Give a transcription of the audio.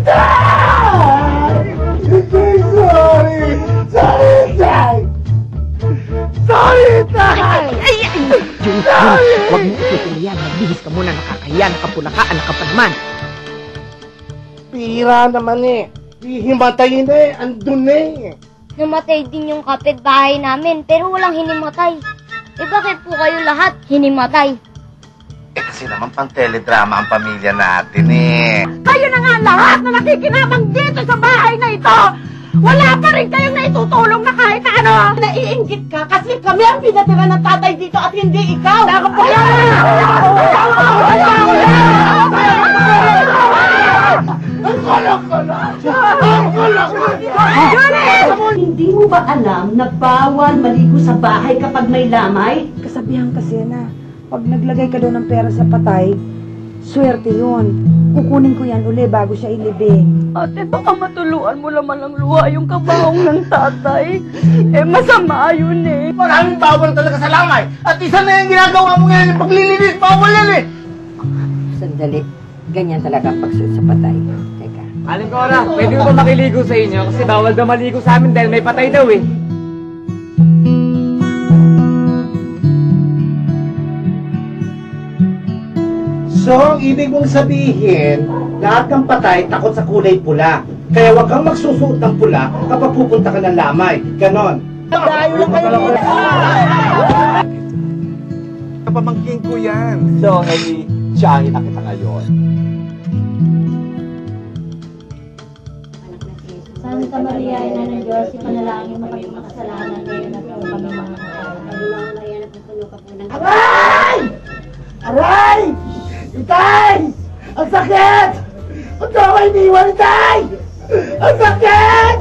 Sorry! Sorry, Tay! Sorry, Tay! Jun, huwag mo itutuloy yan. Magbihis ka muna, nakakahiya, nakapulakaan, nakapadman. Pira naman eh. Hihimatayin eh. Andun eh. Namatay din yung kapitbahay namin, pero walang hinimatay. Eh bakit po kayo lahat hinimatay? Eh kasi naman pang teledrama ang pamilya natin eh. Kayo na nga lahat na nakikinabang dito sa bahay na ito! Wala pa rin kayong naitutulong na kahit na ano! Naiinggit ka kasi kami ang pinatira ng tatay dito at hindi ikaw! Ako po yan! Ang kalak-kalak! Ang kalak-kalak! Hindi mo ba alam na bawal maligo sa bahay kapag may lamay? Kasabihan kasi na, pag naglagay ka daw ng pera sa patay, swerte yun. Kukunin ko yan uli bago siya ilibing. Ate, baka matuluan mo naman ang luha yung kabahong ng tatay. Eh, masama yun eh. Maraming bawal talaga sa lamay. At isa na yung ginagawa mo ngayon, yung paglilinis, bawal yan eh. Sandali, ganyan talaga ang pagsuot sa patay. Teka. Aling Cora, pwede ko ba makiligo sa inyo? Kasi bawal daw maligo sa amin dahil may patay daw eh. So, ang ibig mong sabihin, lahat ng patay takot sa kulay pula. Kaya huwag kang magsusuot ng pula kapag pupunta ka ng lamay. Ganon. Dayo lang kayo dito. Kapamangking ko yan. So, siyahin na kita ngayon. Santa Maria, Ina ng Diyos, ipanalangin mo kami makasalanan ngayon at kung kami mga kapatid. Aray! Aray! Itay! Ang sakit! Ang taway iniwan, Itay! Ang sakit!